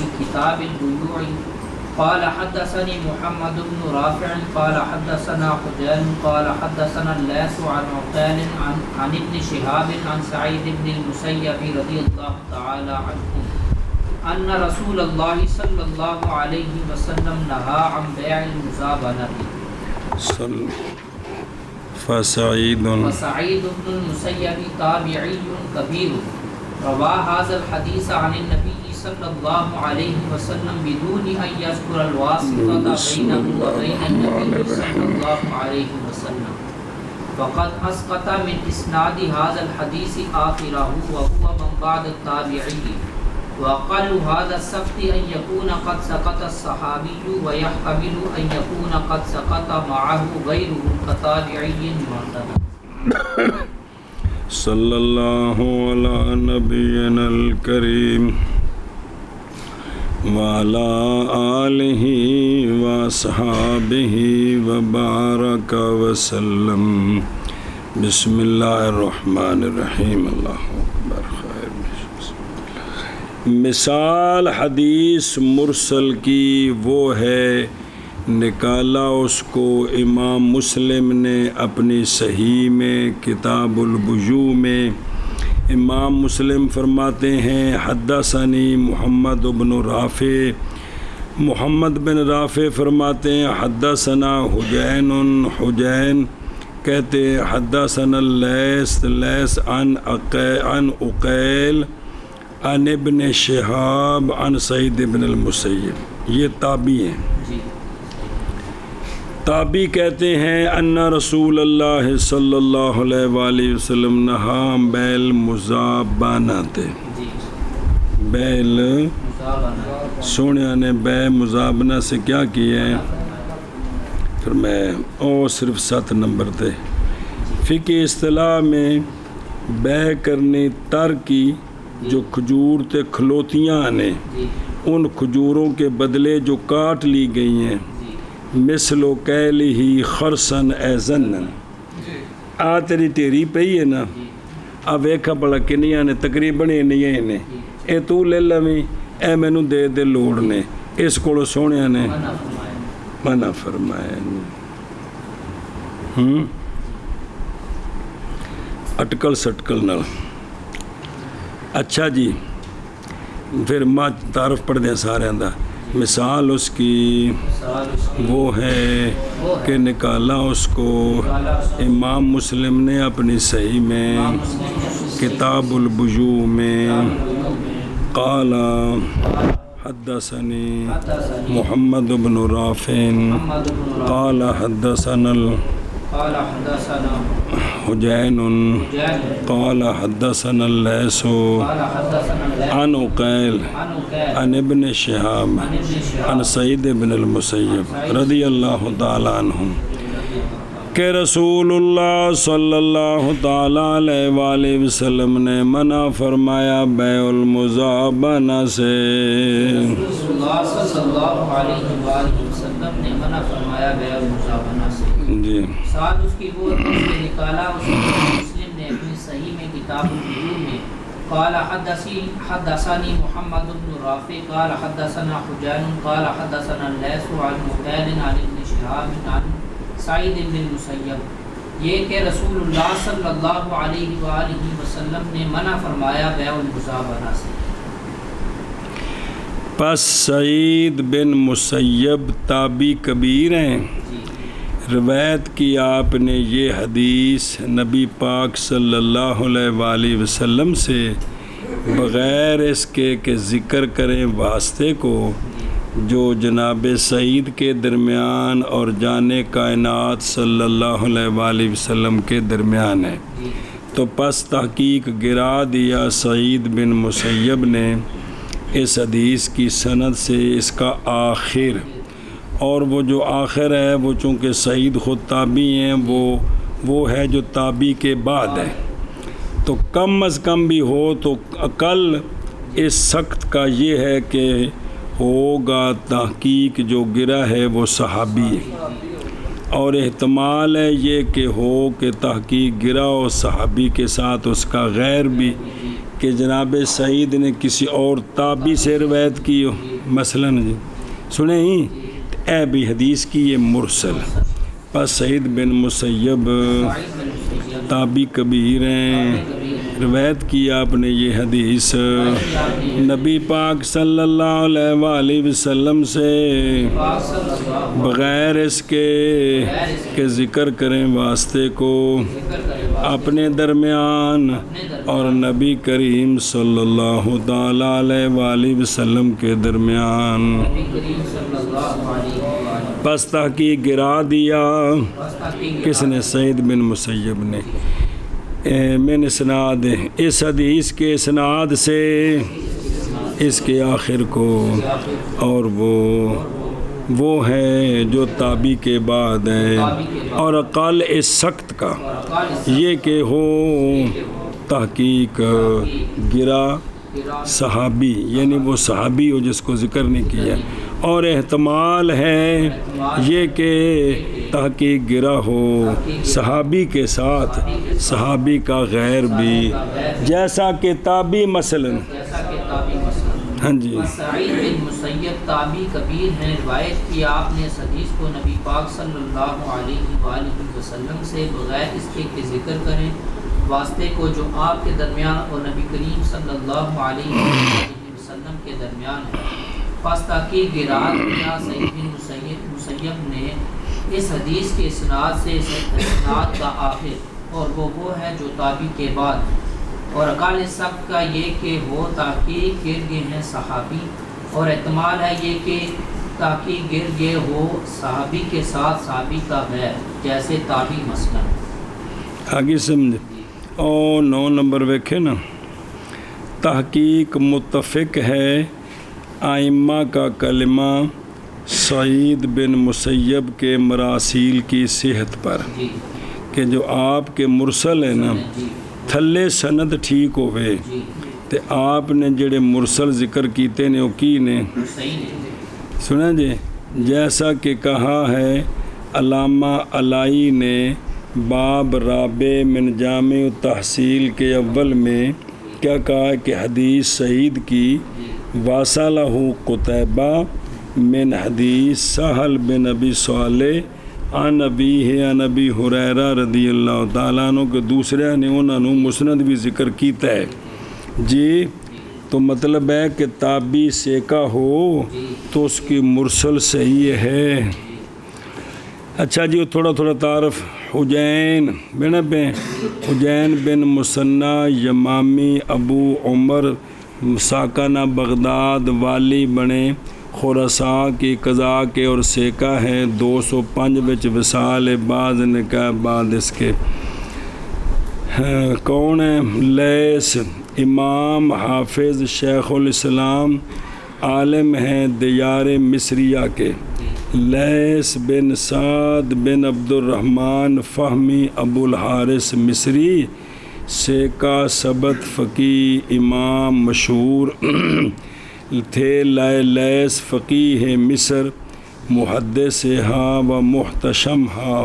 في كتاب البيوع قال حدثني محمد بن رافع قال حدثنا حجين قال حدثنا الليث عن عقيل عن ابن شهاب عن سعيد بن المسيب رضي الله تعالى عنه أن رسول الله صلى الله عليه وسلم نهى عن بيع المزابنة. فسعيد بن المسيب تابعي كبير روى هذا الحديث عن النبي صلی اللہ علیہ وسلم بدون ان یذکر الواسطة بینه وبین النبی صلی اللہ علیہ وسلم فقد اسقط من اسناد هذا الحديث آخره وهو من بعد التابعي وأقل هذا السقط أن يكون قد سقط الصحابي ويحتمل أن يكون قد سقط معه غيره كتابعي معتبر. صلی اللہ علی نبینا الکریم وعلى آلہ وصحابہ وبارک وسلم. بسم اللہ الرحمن الرحیم. اللہ اکبر. خیر. مثال حدیث مرسل کی وہ ہے، نکالا اس کو امام مسلم نے اپنی صحیح میں کتاب البیوع میں. امام مسلم فرماتے ہیں حدثنی محمد بن رافع. محمد بن رافع فرماتے ہیں حدثنا حجین. حجین کہتے حدثنا اللیث عن عقیل عن ابن شہاب عن سعید بن المسیب. یہ تابعی ہیں. تابعی کہتے ہیں ان رسول اللہ صلی اللہ علیہ وآلہ وسلم نہا بیع المزابنۃ. بیع سونے نے بیع مزابنہ سے کیا کیا ہے؟ پھر میں صرف 7 نمبر تے فقہ اصطلاح میں بیع کرنی تر کی جو کھجور تے کھلوتیاں نے ان کھجوروں کے بدلے جو کاٹ لی گئی ہیں مثل و کیل ہی خرسن اے زنن. آ تیری ٹیری پئی ہے نا، آ ویکھا بڑا کنیاں نے تقریباً انیاں نے، اے تو لے لویں اے مینوں دے دے لوڑ نے. اس کو سونے نے منع فرمایا. اٹکل سٹکل نال. اچھا جی، پھر ماں تعارف پڑھ دیں سارے اندہ. مثال اس کی وہ ہے کہ نکالا اس کو امام مسلم نے اپنی صحیح میں کتاب البیوع میں. قال حدثني محمد بن رافع قال حدثنا حجین قال حدثنا الليث عن عقیل عن ابن شہاب عن سعید بن المسیب رضی اللہ تعالی عنہ کہ رسول اللہ صلی اللہ تعالی علیہ وآلہ وسلم نے منع فرمایا بیع المزابنہ سے. رسول اللہ صلی اللہ علیہ وآلہ وسلم نے منع فرمایا بیع المزابنہ سے. جی ساتھ اس کی وہ سے نکالا اس مسلم نے اپنی صحیح میں کتاب البیوع میں. قال حدثني محمد بن رافع قال حدثنا حجان قال حدثنا الليث عن عقيل عن ابن شهاب عن سعید بن المسیب. یہ کہ رسول اللہ صلی اللہ علیہ وآلہ وسلم نے منع فرمایا بیع المزابنہ سے. پس سعید بن مسیب تابعی کبیر ہیں. روایت کی آپ نے یہ حدیث نبی پاک صلی اللہ علیہ وآلہ وسلم سے بغیر اس کے کہ ذکر کریں واسطے کو جو جناب سعید کے درمیان اور جان کائنات صلی اللہ علیہ وآلہ وسلم کے درمیان ہے، تو پس تحقیق گرا دیا سعید بن مسیب نے اس حدیث کی سند سے اس کا آخر. اور وہ جو آخر ہے وہ چونکہ سعید خود تابعی ہیں، وہ ہے جو تابعی کے بعد ہے، تو کم از کم بھی ہو تو عقل اس سخت کا یہ ہے کہ ہوگا تحقیق جو گرا ہے وہ صحابی ہے، اور احتمال ہے یہ کہ ہو کہ تحقیق گرا اور صحابی کے ساتھ اس کا غیر بھی کہ جناب سعید نے کسی اور تابعی سے روایت کی ہو، مثلاً جی سنیں ہی اے بھی حدیث کی یہ مرسل، پس سعید بن مسیب تابعی کبیر ہیں، روایت کی آپ نے یہ حدیث نبی پاک صلی اللہ علیہ وآلہ وسلم سے بغیر اس کے کہ ذکر کریں واسطے کو اپنے درمیان اور نبی کریم صلی اللہ تعالیٰ علیہ وآلہ وسلم کے درمیان، پس تحقیق گرا دیا کس نے؟ سعید بن مسیب نے، من اسناد اس حدیث کے اسناد سے اس کے آخر کو، اور وہ ہے جو تابعی کے بعد ہے، اور اقل اس سخت کا یہ کہ ہو تحقیق گرا صحابی، یعنی وہ صحابی ہو جس کو ذکر نہیں کیا، اور احتمال ہے یہ کہ تحقیق گرا ہو صحابی کے ساتھ صحابی کا غیر بھی، جیسا کہ تابعی مثلاً ہاں جی سعید بن مسیب تابعی کبیر ہیں، روایت کی آپ نے اس حدیث کو نبی پاک صلی اللہ علیہ وآلہ وسلم سے بغیر اس کے کہ ذکر کریں واسطے کو جو آپ کے درمیان اور نبی کریم صلی اللہ علیہ وآلہ وسلم کے درمیان ہے، پس تحقیق گرا دیا سعید بن مسیب نے اس حدیث کے اسناد سے اس اسناد کا آخر، اور وہ ہے جو تابعی کے بعد، اور اقال سب کا یہ کہ وہ تحقیق گر گئے ہیں صحابی، اور احتمال ہے یہ کہ تحقیق گر گئے ہو صحابی کے ساتھ صحابی کا غیر، جیسے تابعی مثلا آگے سمجھ۔ اور 9 نمبر ویکھے نا، تحقیق متفق ہے ائمہ کا کلمہ سعید بن مسیب کے مراسیل کی صحت پر، کہ جو آپ کے مرسل ہے نا تھلے سند ٹھیک ہوئے تے آپ نے جڑے مرسل ذکر کیتے نے وہ کی نے سنا جی، جیسا کہ کہا ہے علامہ علائی نے باب رابع من جامع تحصیل کے اول میں، کیا کہا کہ حدیث سعید کی واصلہ قتیبہ من حدیث سہل بن ابی صالح عن ابیہ عن ابی ہریرہ رضی اللہ تعالیٰ عنہ کے دوسرے نے انہوں نے مسند بھی ذکر کیتا ہے جی، تو مطلب ہے کہ تابعی سیکا ہو تو اس کی مرسل صحیح ہے۔ اچھا جی تھوڑا تھوڑا تعارف، حجین بن مثنی یمامی ابو عمر ساکنہ بغداد، والی بنے خراساں کی قضاء کے اور سیکا ہے 205 وچ وصال بعض نے کہا بعد اس کے کون ہے؟ لیث امام حافظ شیخ الاسلام عالم ہیں دیار مصریہ کے، لیث بن سعد بن عبد الرحمن فہمی ابو الحارث مصری، سیکا ثبت فقی امام مشہور تھے، لیث فقیہ مصر، محدث ہا و محتشم ہا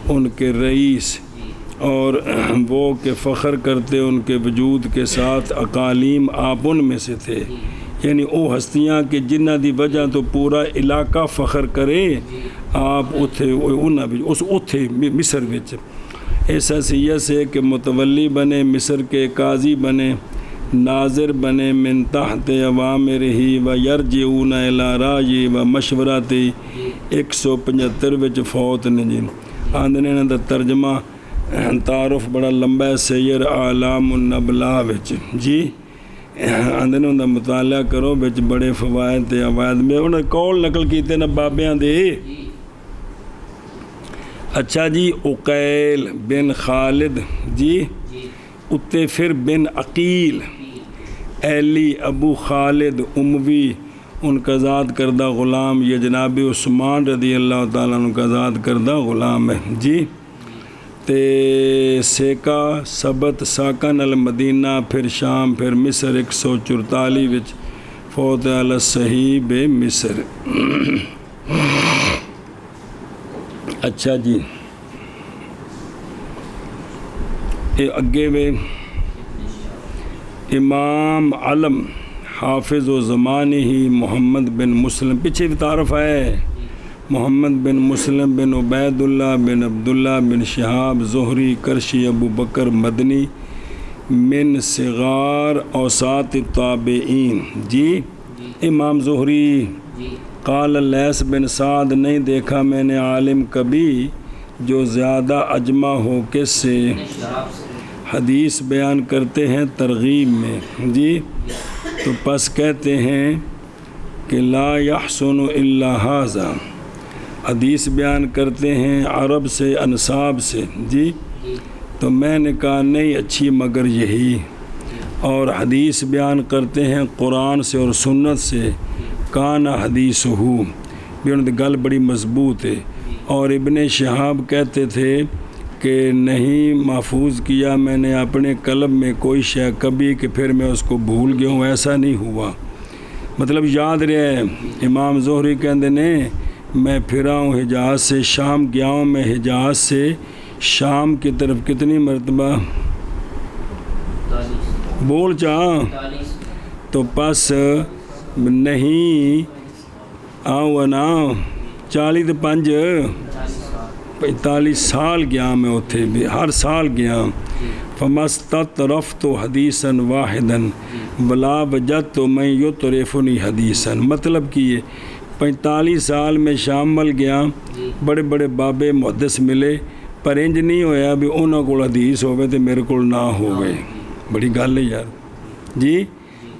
ان کے رئیس، اور وہ کہ فخر کرتے ان کے وجود کے ساتھ اقالیم آپ ان میں سے تھے، یعنی وہ ہستیاں کہ جنہ دی وجہ تو پورا علاقہ فخر کرے آپ اتھے انہاں بھی اس اتھے مصر وچ، اس حیثیت سے کہ متولی بنے مصر کے، قاضی بنے، ناظر بنے، من تحت اوامرہ و یرجعون الی رائے و مشورتی، 175 وچ فوت نے جی۔ آندنے نے دا ترجمہ تعارف بڑا لمبا ہے سیر اعلام النبلاء وچ جی، آندنے دا مطالعہ کرو وچ بڑے فوائد تے عوائد میں انہوں نے قول نقل کیتے نا بابیاں دے۔ اچھا جی عقیل بن خالد جی، اتے پھر بن عقیل ایلی ابو خالد اموی ان کا آزاد کردہ غلام، یہ جناب عثمان رضی اللہ تعالیٰ عنہ کا آزاد کردہ غلام ہے جی، تے سیکا ثبت ساکن المدینہ، پھر شام، پھر مصر، 144 وچ فوت علی صحیح بے مصر۔ اچھا جی اگے وے امام علم حافظ و زمانے ہی محمد بن مسلم، پیچھے بھی تعارف ہے، محمد بن مسلم بن عبید اللہ بن عبداللہ بن شہاب زہری کرشی ابو بکر مدنی من صغار اوساط التابعین، جی امام زہری۔ قال لیث بن سعد، نہیں دیکھا میں نے عالم کبھی جو زیادہ اجمع ہو کس سے حدیث بیان کرتے ہیں ترغیب میں، جی تو پس کہتے ہیں کہ لا یحسن الا ھذا، حدیث بیان کرتے ہیں عرب سے انساب سے، جی تو میں نے کہا نہیں اچھی مگر یہی، اور حدیث بیان کرتے ہیں قرآن سے اور سنت سے، کان حدیث ہو بھی انہوں نے گل بڑی مضبوط ہے۔ اور ابن شہاب کہتے تھے کہ نہیں محفوظ کیا میں نے اپنے قلب میں کوئی شے کبھی کہ پھر میں اس کو بھول گیا ہوں، ایسا نہیں ہوا، مطلب یاد رہے۔ امام زہری کہتے نے میں پھرا ہوں حجاز سے، شام گیا ہوں میں حجاز سے شام کی طرف کتنی مرتبہ، بول چاہ تو پس نہیں آؤ نا 45 سال گیا میں اتھے بھی، ہر سال گیا۔ فمستطرفت حدیثا واحدا ولا وجدت من یطرفنی حدیثا، مطلب کہ یہ 45 سال میں شامل گیا، بڑے بڑے بابے محدث ملے، پر انج نہیں ہویا بھی انہوں کو حدیث ہوئے تو میرے کو نہ ہوئے، بڑی گل ہے یار، جی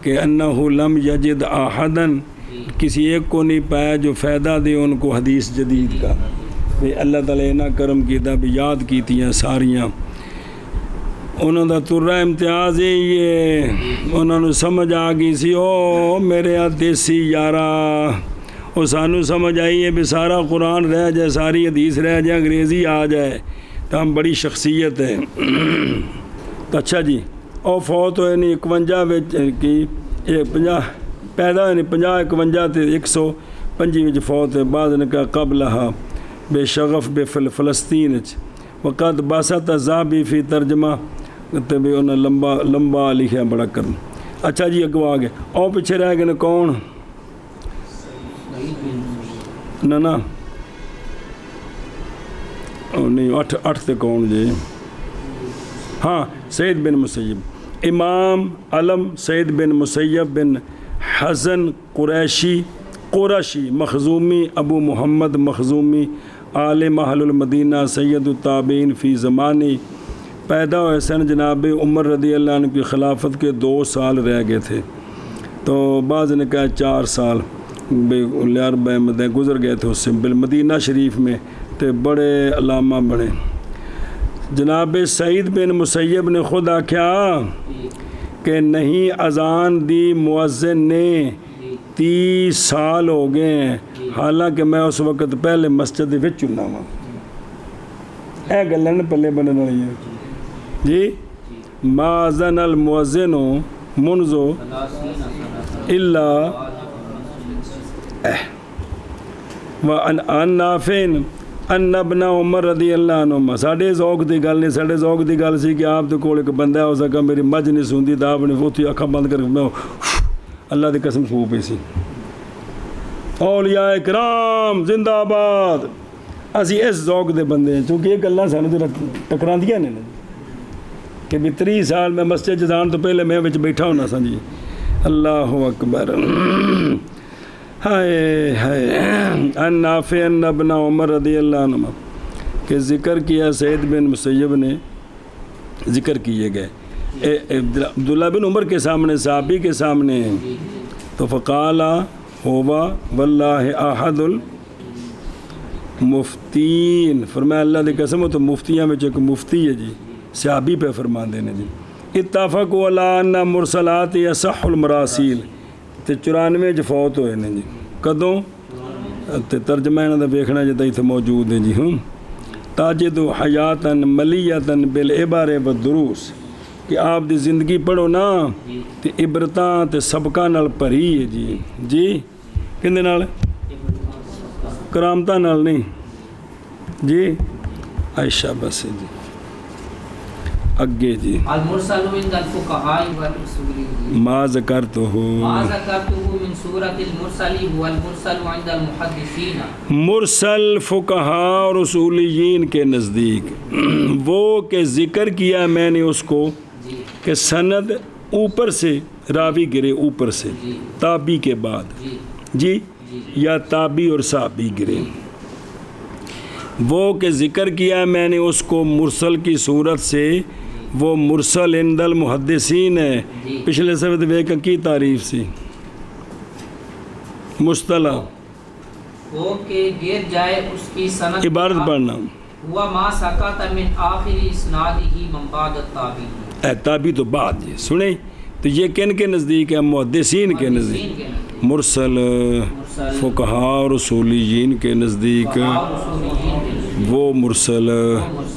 کہ انہو لم یجد احدا، کسی ایک کو نہیں پایا جو فائدہ دے ان کو حدیث جدید کا، بھی اللہ تعالیٰ نہ کرم کیتا بھی یاد کیتیاں ساریاں، انہوں دا ترہ امتیاز ہے یہ، انہوں نے سمجھ آ گئی سی او میرے دیسی یارا، اور سانو سمجھ آئی ہے بھی سارا قرآن رہ جائے، ساری حدیث رہ جائے، انگریزی آ جائے تو ہم بڑی شخصیت ہے۔ تو اچھا جی اور فوت ہوئے نہیں 51 کی 50 پیدا ہوئے نہیں 50 51 تے 125 فوت ہے، بعض نے کہا قبلہا بے شغف بے فلسطین وقت باسط ذابی فی ترجمہ تے بھی انہیں لمبا لکھا بڑا کرنا۔ اچھا جی اگو آگے اور پیچھے رہ گئے نا کون نا نہیں 8 تے کون جی، ہاں سعید بن مسیب، امام علم سعید بن مسیب بن حسن قریشی مخزومی ابو محمد مخزومی عالم اہل المدینہ سید التابعین فی زمانی، پیدا ہوئے سن جناب عمر رضی اللہ عنہ کی خلافت کے 2 سال رہ گئے تھے، تو بعض نے کہا 4 سال گزر گئے تھے اس سے بالمدینہ شریف میں، تو بڑے علامہ بڑے۔ جناب سعید بن مسیب نے خود آکھیا کہ نہیں اذان دی مؤذن نے 30 سال ہو گئے ہیں، حالانکہ میں اس وقت پہلے مسجد وچ چنا ہوا، اے گلن پلے بننے والی ہے جی، ما اذن المؤذن منذ الا وان نافع ان ابن عمر رضی اللہ عنہ، ساڑھے ذوق دی گل نہیں، ساڑھے ذوق دی گل سی کہ آپ دے کول ایک بندہ ہو سکا میری مجھ نہیں سوندی تا آپ نے اتھی اکھاں بند کر میں اللہ دی قسم سو پئی سی، اولیاء کرام زندہ آباد، اسی اس ذوق دے بندے ہیں، چونکہ یہ گلاں سانوں تے ٹکراندیاں نے کہ بھی 30 سال میں مسجد جان تو پہلے میں وچ بیٹھا ہونا سا جی، اللہ اکبر، ہائے ہائے۔ ان نافع ان ابن عمر رضی اللہ عنہ کہ ذکر کیا سعید بن مسیب نے، ذکر کیے گئے عبداللہ بن عمر کے سامنے، صحابی کے سامنے، تو فقالا ہوا واللہ احد المفتین، فرمایا اللہ دی قسم تو مفتیاں میں ایک مفتی ہے جی، صحابی پہ فرما دینے جی، اتفقوا علی ان مرسلات یصح المراسیل، تے 94 فوت ہوئے نے جی، کدوں تے ترجمہ انہاں دا ویکھنا جے تے ایتھے موجود ہے جی، تاجد حیاتاً ملیتاً بالعبر والدروس، کہ آپ دی زندگی پڑھو نا تے عبرتاں تے سبقاں نال بھری ہے جی، جی کندے نال کرامتاں نال نہیں جی، عائشہ بس جی، اگے جی المرسل عند الفقهاء والاصوليين ما ذکرته ما ذكرته من سورة المرسل هو المرسل عند المحدثين مرسل فقہاء اور اصولیین کے نزدیک وہ کہ ذکر کیا میں نے اس کو جی کہ سند اوپر سے راوی گرے اوپر سے جی تابی کے بعد جی جی جی یا تابی اور صحابی گرے وہ کہ ذکر کیا میں نے اس کو مرسل کی صورت سے وہ مرسل عند المحدثین ہے جی پچھلے سبت ویک کی تعریف سی مصطلح وہ کہ گر جائے اس کی سند عبارت پڑھنا ہوا ما سکت من آخر اسنادہ من بعد التابعین تابی تو بعد جی سنیں تو یہ کن کے نزدیک ہے محدثین کے نزدیک کے نزدیک مرسل فقہاء اور اصولیین کے نزدیک اور اصولیین کے نزدیک وہ مرسل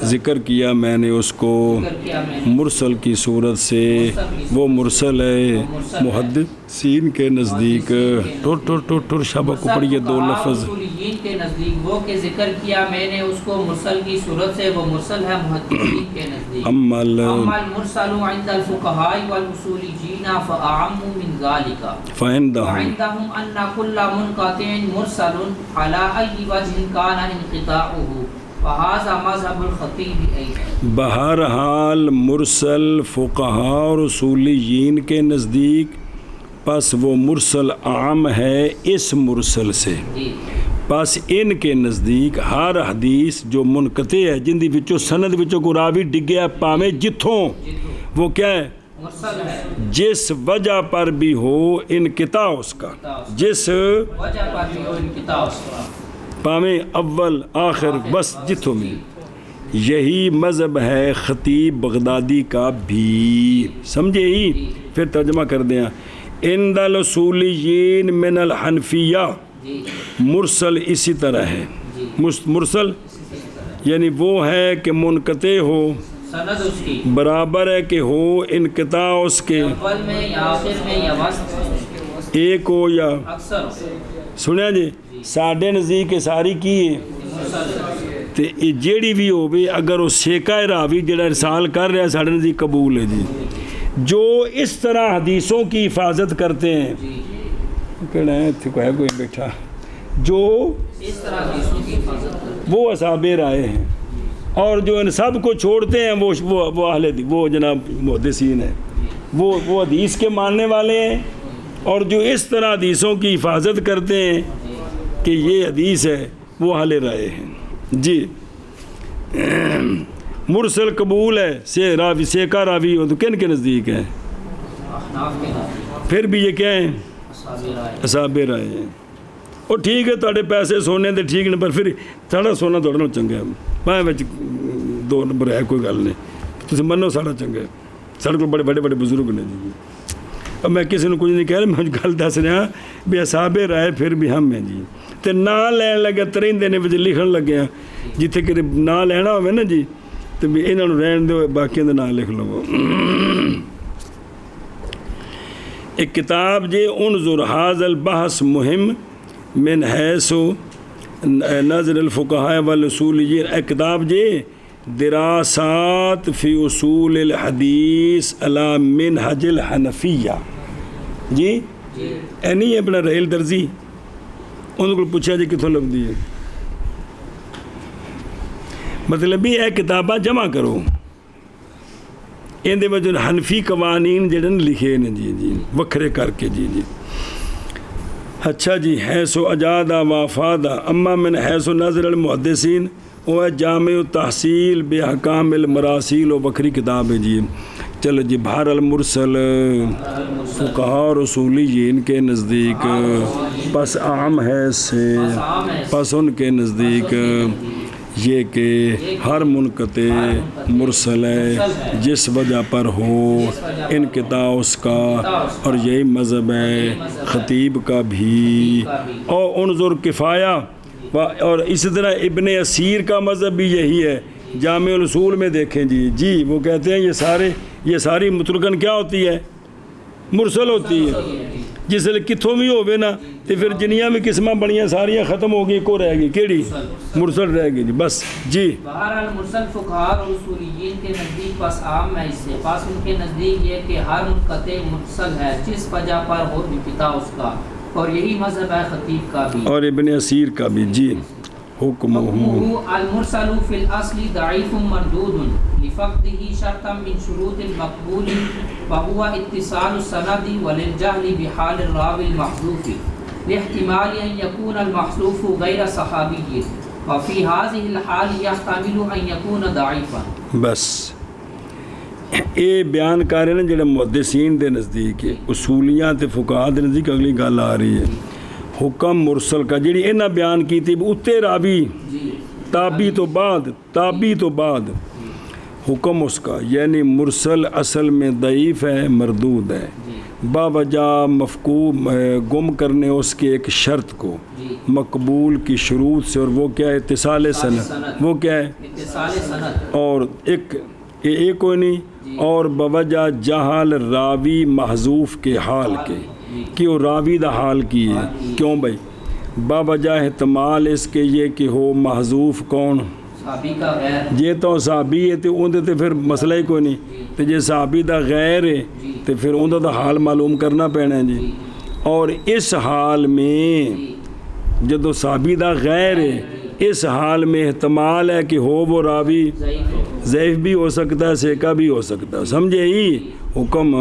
ذکر کیا میں نے اس کو ذکر کیا میں نے مرسل کی صورت سے وہ مرسل ہے محدثین کے نزدیک ٹور ٹور ٹور ٹور شابہ کو پڑھیے دو لفظ اصولیین کے نزدیک وہ کہ ذکر کیا میں نے اس کو مرسل کی صورت سے وہ مرسل ہے محدثین کے نزدیک اما اما المرسل عند الفقهاء والاصوليين فاعم من ذلك فعندهم وعندهم ان كل منقطع مرسل على اي وجه كان انقطاعه فهذا مذهب الخطيب ايضا بہرحال مرسل فقہاء اور اصولیین کے نزدیک پس وہ مرسل عام ہے اس مرسل سے جی پس ان کے نزدیک ہر حدیث جو منقطع ہے جن دی وچوں سند وچوں کو راوی ڈگیا پاویں جتھوں وہ کیا ہے مرسل ہے جس وجہ پر بھی ہو انقطاع اس کا جس وجہ پر بھی ان کتاب پاویں اول آخر بس جتھوں میں یہی مذہب ہے خطیب بغدادی کا بھی سمجھے ہی پھر ترجمہ کر دیں عند الاصولیین من الحنفیہ جی مرسل اسی طرح ہے جی مرسل یعنی وہ ہے کہ منقطع ہو سند اس کی برابر ہے کہ ہو انقطاع اس کے اول میں یا آخر میں یا وسط ایک ہو یا اکثر سنیا جی ساڈے نزدیک ساری کی ہے مرسل تے جیڑی بھی ہوے اگر وہ سیکا راوی جڑا ارسال کر رہا ہے ساڈے نزدیک قبول ہے جی جو اس طرح حدیثوں کی حفاظت کرتے ہیں جی کہنا ہے اتنے کو ہے کوئی بیٹھا جو اس طرح حدیثوں کی حفاظت کرتے وہ اصحاب رائے ہیں اور جو ان سب کو چھوڑتے ہیں وہ اہل وہ جناب محدثین ہیں وہ حدیث کے ماننے والے ہیں اور جو اس طرح حدیثوں کی حفاظت کرتے ہیں کہ یہ حدیث ہے وہ اہل رائے ہیں جی مرسل قبول ہے سے راوی سیکا راوی ہو تو کن کے نزدیک ہے احناف کے نزدیک پھر بھی یہ کیا ہیں اصحاب رائے اصحاب رائے ہیں اور ٹھیک ہے تھوڑے پیسے سونے دے ٹھیک نے پر پھر ساڑا سونا تھوڑا نہ چنگا ہے میں دو نمبر ہے کوئی گل نہیں تسی منو ساڑا چنگا ہے ساڑے کو بڑے بڑے بزرگ نے جی اب میں کسی نے کچھ نہیں کہہ رہا میں گل دس رہا بھی اصحاب رائے پھر بھی ہم ہیں جی تے نا لین لگے ترندے نے لکھن لگے ہیں جتھے کہ نا لینا ہوئے نا جی تو بھی انہوں نے رہن دو باقیوں دے نا لکھ لو ایک کتاب جی انظر هذا البحث مهم من حیث نظر الفقهاء والاصولیین ایک کتاب جی دراسات فی اصول الحدیث علی منہج الحنفیہ جی اے نہیں ہے اپنا رحیل درزی ان کو پوچھا جی کتوں لب دی ہے مطلب بھی اے کتاباں جمع کرو اندے وجہ حنفی قوانین جڑن لکھے نے جی جی وکھرے کر کے جی جی اچھا جی حیث و اجادہ وافادہ اما من حیث و نظر المحدثین وہ ہے جامع التحصیل بے حکام المراسیل و وکھری کتاب ہے جی چلو جی بہر المرسل فقہاء اور اصولیین کے نزدیک پس عام ہے سے پس ان کے نزدیک یہ کہ ہر منقطع مرسل ہے جس وجہ پر ہو انقطاع اس کا اور یہی مذہب ہے خطیب کا بھی اور انظر کفایہ اور اسی طرح ابن اسیر کا مذہب بھی یہی ہے جامع الاصول میں دیکھیں جی جی وہ کہتے ہیں یہ ساری مطلقاً کیا ہوتی ہے مرسل ہوتی ہے جس لئے کتوں بھی ہوئے نا تو پھر جنیاں بھی قسمیں بنیاں ساریاں ختم ہو گئی، کو رہ گئی کیڑی مرسل رہ گئی جی بس جی۔ بہرحال مرسل فقہاء اور اصولیین کے نزدیک پس عام ہے اس سے، پس ان کے نزدیک یہ کہ ہر منقطع مرسل ہے جس وجہ پر ہو بھی پتا اس کا، اور یہی مذہب ہے خطیب کا بھی اور ابن اسیر کا بھی جی۔ حکمہ المرسل فی الاصل ضعیف مردود لفقدہ شرطا من شروط المقبول وهو اتصال السند وللجهل بحال الراوی المحذوف لاحتمال ان يكون المحذوف غیر صحابی وفي هذه الحال يحتمل ان يكون ضعيفا۔ بس یہ بیان کر رہے ہیں جڑے محدثین دے نزدیک اصولیاں تے فقہاء دے نزدیک اگلی گل آ رہی ہے حکم مرسل کا، جڑی انہاں بیان کیتی اتے راوی تابی تو بعد حکم اس کا، یعنی مرسل اصل میں ضعیف ہے، مردود ہے، باوجہ مفقود گم کرنے اس کے ایک شرط کو مقبول کی شروط سے، اور وہ کیا ہے؟ اتصال سند۔ وہ کیا ہے؟ اتصال سند۔ اور ایک کوئی نہیں، اور بوجہ جہل راوی محذوف کے حال کے، کہ وہ راوی دا حال کی ہے، کیوں بھائی؟ باوجہ احتمال اس کے یہ کہ ہو محذوف کون؟ صحابی کا غیر۔ یہ تو صحابی ہے تو اندر تے پھر مسئلہ ہی کوئی نہیں، تو جے صحابی دا غیر ہے تو پھر اندر دا حال معلوم کرنا پینا ہے جی۔ اور اس حال میں جدو صحابی دا غیر ہے، اس حال میں احتمال ہے کہ ہو وہ راوی ضعیف بھی ہو سکتا ہے، سیکا بھی ہو سکتا ہے، سمجھے ہی؟ حکم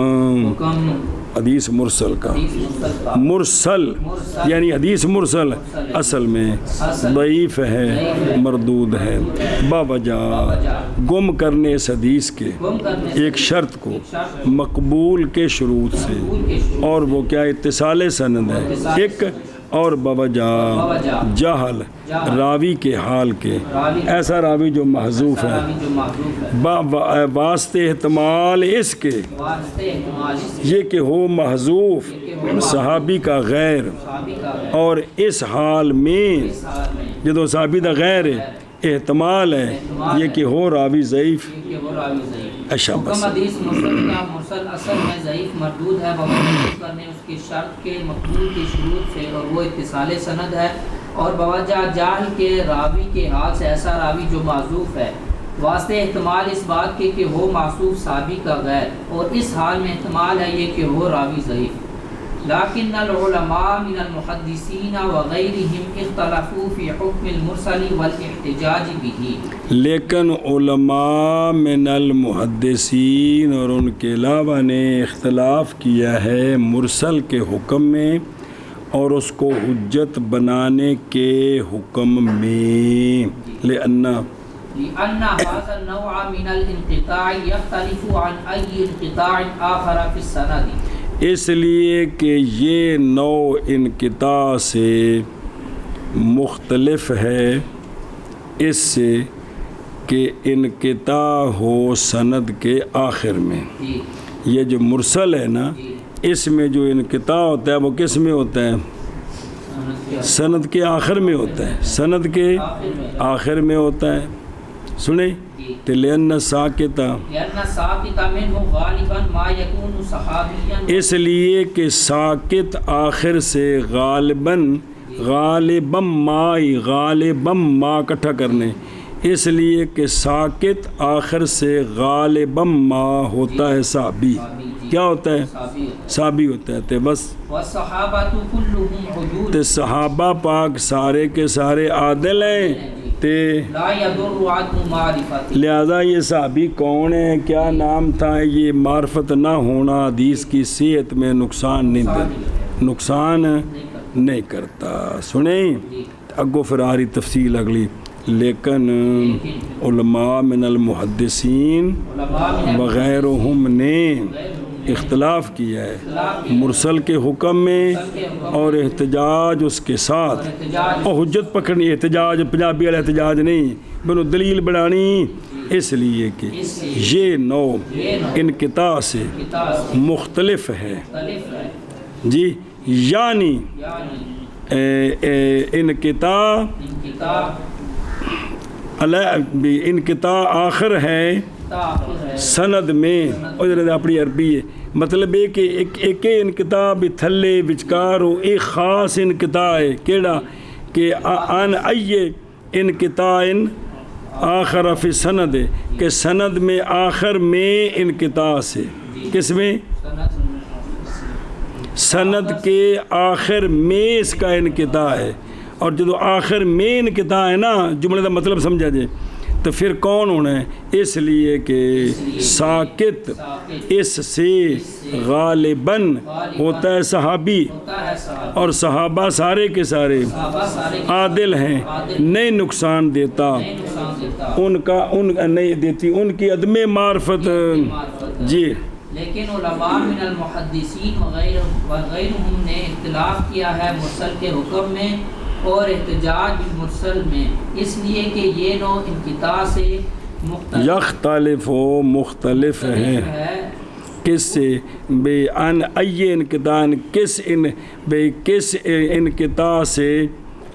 حدیث مرسل کا، مرسل یعنی حدیث مرسل اصل میں ضعیف ہے، مردود ہے، باوجہ گم کرنے اس حدیث کے ایک شرط کو مقبول کے شروط سے، اور وہ کیا اتصال سند ہے ایک، اور بوجہ جہل راوی کے حال کے، ایسا راوی جو محذوف ہے، واسطے احتمال اس کے یہ کہ ہو محذوف صحابی کا غیر، اور اس حال میں جدو صحابی دا غیر ہے احتمال ہے یہ کہ ہو راوی ضعیف۔ اچھا بس حکم حدیث مرسل اصل میں ضعیف مردود ہے بوجہ کرنے اس کی شرط کے مقبول کی شروط سے، اور وہ اتصال سند ہے، اور بوجہ جہل کے راوی کے حال سے ایسا راوی جو معذوف ہے، واسطے احتمال اس بات کے کہ ہو معصوف صحابی کا غیر، اور اس حال میں احتمال ہے یہ کہ ہو راوی ضعیف۔ لیکن العلماء من المحدثین وغیرہم اختلفوا فی حکم المرسل والاحتجاج به، لیکن علماء من المحدثین اور ان کے علاوہ نے اختلاف کیا ہے مرسل کے حکم میں اور اس کو حجت بنانے کے حکم میں، لأن هذا النوع من الانقطاع يختلف عن أي انقطاع آخر في السند، اس لیے کہ یہ نوع انقطاع سے مختلف ہے اس سے کہ انقطاع ہو سند کے آخر میں۔ یہ جو مرسل ہے نا، اس میں جو انقطاع ہوتا ہے وہ کس میں ہوتا ہے؟ سند کے آخر میں ہوتا ہے، سند کے آخر میں ہوتا ہے، سنیں لأن ساکتا، اس لیے کہ ساکت آخر سے غالباً ما اکٹھا کرنے، اس لیے کہ ساکت آخر سے غالباً ما ہوتا ہے صحابی، کیا ہوتا ہے؟ صحابی ہوتا ہے، تے بس تے صحابہ پاک سارے کے سارے عادل ہیں، لہذا یہ صحابی کون ہے، کیا نام تھا، یہ معرفت نہ ہونا حدیث کی صحت میں نقصان نہیں کرتا۔ سنیں اگو پھر آ رہی تفصیل اگلی، لیکن علماء من المحدثین وغیرہم نے اختلاف کیا ہے مرسل کے حکم میں، اور احتجاج اس کے ساتھ، اور حجت پکڑنی، احتجاج پنجابی والا احتجاج نہیں، بنو دلیل بڑھانی، اس لیے کہ یہ نوع انقطاع سے مختلف ہے جی، یعنی انقطاع آخر ہے سند میں اور اپنی عربی ہے مطلب یہ کہ ایک انقطاع بھی تھلے وچکار ہو ایک خاص انقطاع ہے کیڑا کہ ان ائے انقطاع آخر فی سند ہے کہ سند میں آخر میں انقطاع سے کس میں سند کے آخر میں اس کا انقطاع ہے اور جو آخر میں انقطاع ہے نا جملے کا مطلب سمجھا جائے تو پھر کون ہونا ہے اس لیے کہ ساکت اس سے غالباً ہوتا ہے صحابی اور صحابہ سارے کے سارے عادل ہیں نہیں نقصان دیتا ان نہیں دیتی ان کی عدم معرفت جی لیکن علماء من المحدثین وغیرہم نے اختلاف کیا ہے مرسل کے حکم میں اور احتجاج بالمرسل میں اس لیے کہ یہ نوع انقطاع سے یختلف و مختلف ہیں کس سے بے ان ای انقطاع کس انقطاع سے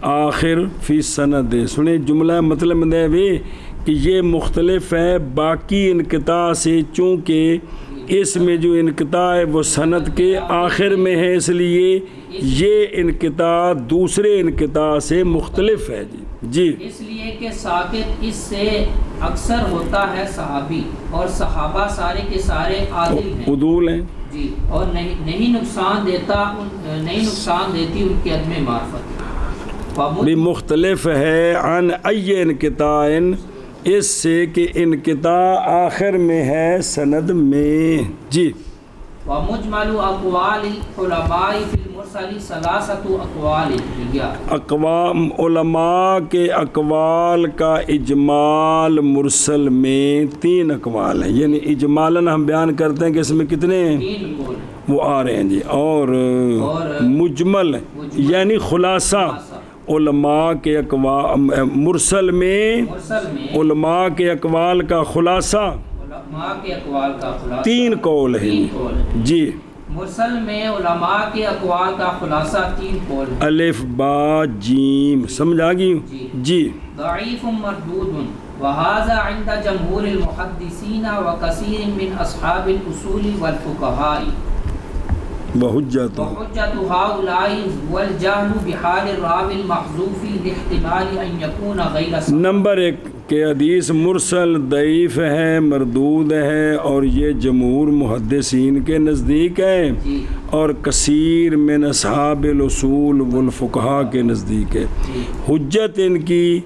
آخر فی سند سنیں جملہ مطلب ہے کہ یہ مختلف ہے باقی انقطاع سے چونکہ اس میں جو انقطاع ہے وہ سند کے آخر میں ہے اس لیے یہ انقطاع دوسرے انقطاع سے مختلف ہے جی اس لیے کہ ساکت اس سے اکثر ہوتا ہے صحابی اور صحابہ سارے کے سارے عادل ہیں عدول ہیں جی اور نہیں نقصان دیتی ان کی عدم معرفت بھی مختلف ہے عن ای انقطاع اس سے کہ انقطاع آخر میں ہے سند میں جی ومجمل اقوال العلماء فی المرسل ثلاثۃ اقوال اقوام علماء کے اقوال کا اجمال مرسل میں 3 اقوال ہیں یعنی اجمالاً ہم بیان کرتے ہیں کہ اس میں کتنے ہیں 3 قول وہ آ رہے ہیں جی اور مجمل یعنی خلاصہ علماء کے مرسل میں علماء کے اقوال کا خلاصہ 3 قول ہیں جی مرسل میں علماء کے اقوال کا خلاصہ 3 قول ہیں الف با جیم سمجھ آ گئی جی ضعیف مردود وهذا عند جمهور المحدثین وكثير من اصحاب الاصول والفقهاء وحجت هؤلاء والجهل بحال الراوی المحذوف لاحتمال ان يكون غیر نمبر 1 کہ حدیث مرسل ضعیف ہے مردود ہے اور یہ جمہور محدثین کے نزدیک ہے اور کثیر من اصحاب الاصول والفقہاء کے نزدیک ہے حجت ان کی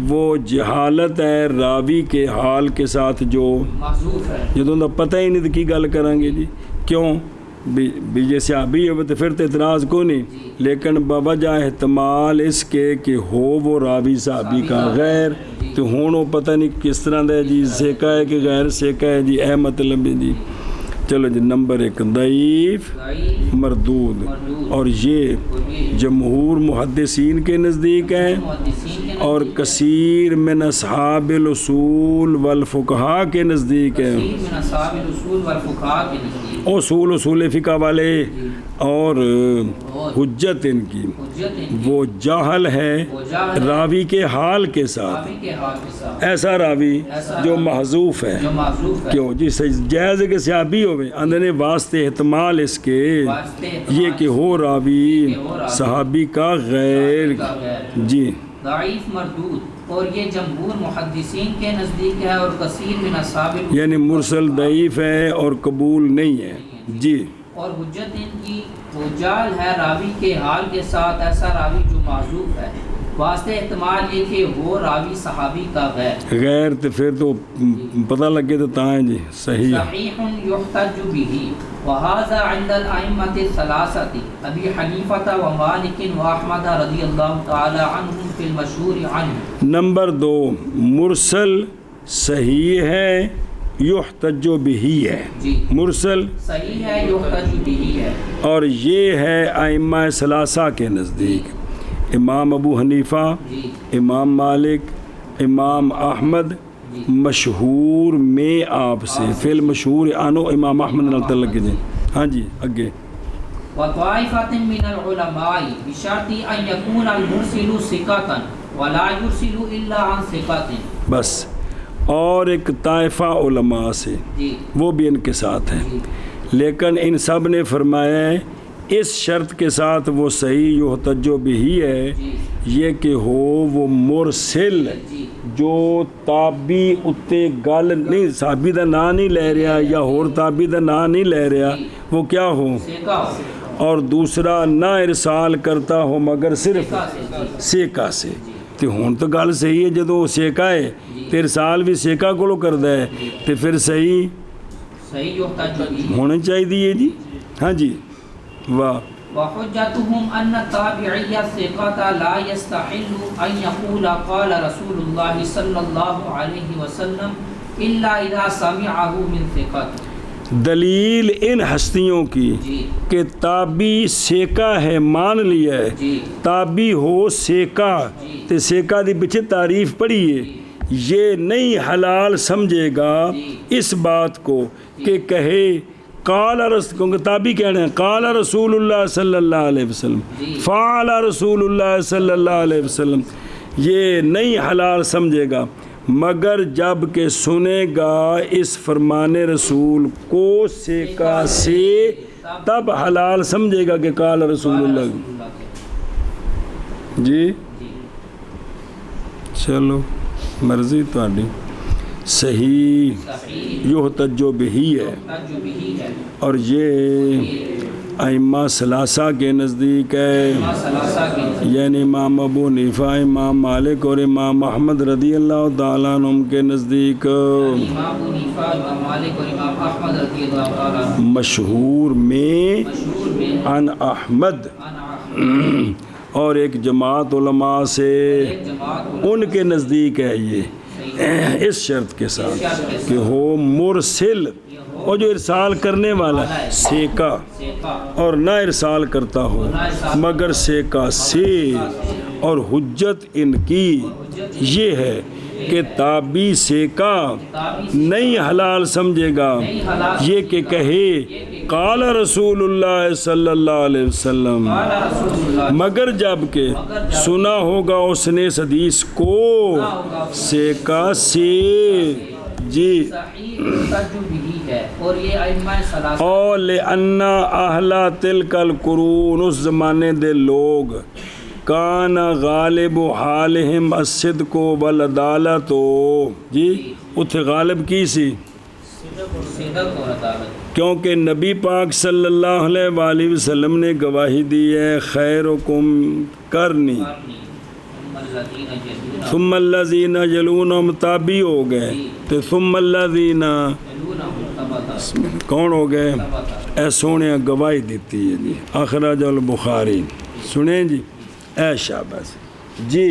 وہ جہالت ہے راوی کے حال کے ساتھ جو محذوف ہے جدوں دا پتہ ہی نہیں کی گل کریں گے جی کیوں بھی یہ صحابی ہو تو پھر تو اعتراض کو نہیں لیکن بوجہ احتمال اس کے کہ ہو وہ راوی صحابی کا غیر تو ہوں وہ پتہ نہیں کس طرح دا ہے جی سیکا ہے کہ غیر سیکا ہے جی اے مطلب ہے جی چلو جی نمبر 1 ضعیف مردود اور یہ جمہور محدثین کے نزدیک ہے اور کثیر من اصحاب الاصول والفقہاء کے نزدیک ہے اصول فقہ والے اور حجت ان کی وہ جاہل ہے راوی کے حال کے ساتھ ایسا راوی جو محذوف ہے کیوں جی جائز ہے کہ صحابی ہوئے اندنے واسطے احتمال اس کے یہ کہ ہو راوی صحابی کا غیر جی ضعیف مردود اور یہ جمہور محدثین کے نزدیک ہے اور کثیر من اصحاب یعنی مرسل ضعیف ہے اور قبول نہیں ہے جی اور حجت ان کی وہ جال ہے راوی کے حال کے ساتھ ایسا راوی جو معذوف ہے واسطے احتمال یہ کہ وہ راوی صحابی کا غیر تو پھر تو پتہ لگے تو تاں جی صحیح یحتج به وهذا عند الائمه الثلاثه ابي حنیفہ ومالک واحمد رضی اللہ تعالی عنہم فی المشہور عنہ نمبر 2 مرسل صحیح ہے یحتج به ہے جی مرسل صحیح ہے یحتج به ہے اور یہ ہے ائمہ ثلاثہ کے نزدیک امام ابو حنیفہ امام مالک امام احمد مشہور میں آپ سے فی المشہور آنو امام احمد اللہ کے دیں ہاں جی اگے وطائفة من العلماء بشرط ان يكون المرسل ثقة ولا يرسل الا عن ثقة بس اور ایک طائفہ علماء سے، جی وہ بھی ان کے ساتھ ہیں، لیکن ان سب نے فرمایا ہے اس شرط کے ساتھ وہ صحیح یحتج بھی ہے یہ کہ ہو وہ مرسل جو تابی اتے گل نہیں صحابی دا نا نہیں لے رہا یا ہور تابی دا نا نہیں لے رہا، وہ کیا ہو، اور دوسرا نہ ارسال کرتا ہو مگر صرف سیکا سے۔ تو ہون تو گل صحیح ہے، جدو وہ سیکا ہے تو ارسال بھی سیکا کو کردا ہے، تو پھر صحیح ہونا چاہیے جی۔ ہاں جی، واہ۔ وحجتهم ان التابعي الثقة لا يستحل ان يقول قال رسول الله صلى الله عليه وسلم الا اذا سمعه من ثقة۔ دلیل ان ہستیوں کی کہ تابی سیکا ہے، مان لیا ہے تابی ہو سیکا، تو سیکا دی پیچھے تعریف پڑھیے، یہ نہیں حلال سمجھے گا اس بات کو کہ کہے قال رسول، تابی کہنا ہے قال رسول اللہ صلی اللہ علیہ وسلم، فعل رسول اللہ صلی اللہ علیہ وسلم، یہ نہیں حلال سمجھے گا مگر جب کہ سنے گا اس فرمان رسول کو سیکا سے، تب حلال سمجھے گا کہ قال رسول اللہ۔ جی چلو مرضی تہاڈی، صحیح یحتج بہی ہے، اور یہ ائمہ ثلاثہ کے نزدیک ہے، یعنی امام ابو حنیفہ، امام مالک اور امام احمد رضی اللہ تعالیٰ عنہ کے نزدیک مشہور میں عن احمد، اور ایک جماعت علماء سے ان کے نزدیک ہے یہ اس شرط کے ساتھ کہ ہو مرسل، اور جو ارسال کرنے والا سیکا، اور نہ ارسال کرتا ہو مگر سیکا سے، اور حجت ان کی یہ ہے کہ تابی سیکا نہیں حلال سمجھے گا یہ کہ کہے قال رسول اللہ صلی اللہ علیہ وسلم، مگر جب کہ سنا ہوگا اس نے اس حدیث کو سیکا سے۔ جی، اور لِأَنَّ أَهْلَ تِلْكَ الْقُرُونِ، اس زمانے دے لوگ کان غالب حالہم الصدق والعدالت، جی اتھے غالب کی سی، کیونکہ نبی پاک صلی اللہ علیہ وآلہ وسلم نے گواہی دی ہے خیرکم کرنی، ثم الذین یلونہم تابی ہو گئے، تو ثم الذین کون ہو گئے، اے سونے گواہی دیتی ہے جی، اخرج البخاری، سنیں جی، اے شاباش جی۔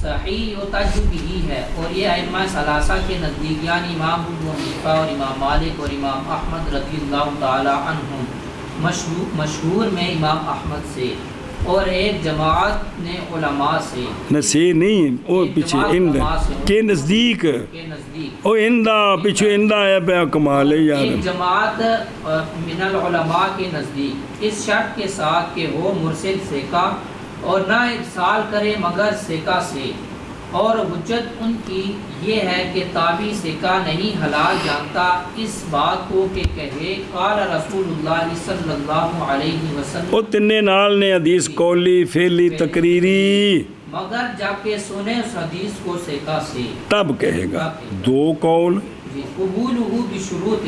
صحیح یحتج بھی ہے، اور یہ ائمہ ثلاثہ کے نزدیک یعنی امام ابو حنیفہ اور امام مالک اور امام احمد رضی اللہ تعالی عنہم، مشہور میں امام احمد سے، اور ایک جماعت نے علماء سے، نسی نہیں وہ پیچھے اند کے نزدیک، او اندہ پیچھے اندہ ہے بے کمال ہے یار، ایک جماعت من العلماء کے نزدیک اس شرط کے ساتھ کہ وہ مرسل سیکا اور نہ ارسال کرے مگر سیکا سے، اور حجت ان کی یہ ہے کہ تابی سیکا نہیں حلال جانتا اس بات کو کہ کہے قال رسول اللہ صلی اللہ علیہ وسلم، وہ تنے نال نے حدیث قولی فعلی تقریری، مگر جب کہ سنے اس حدیث کو سیکا سے تب کہے گا۔ دو قول، قبولہ بشروط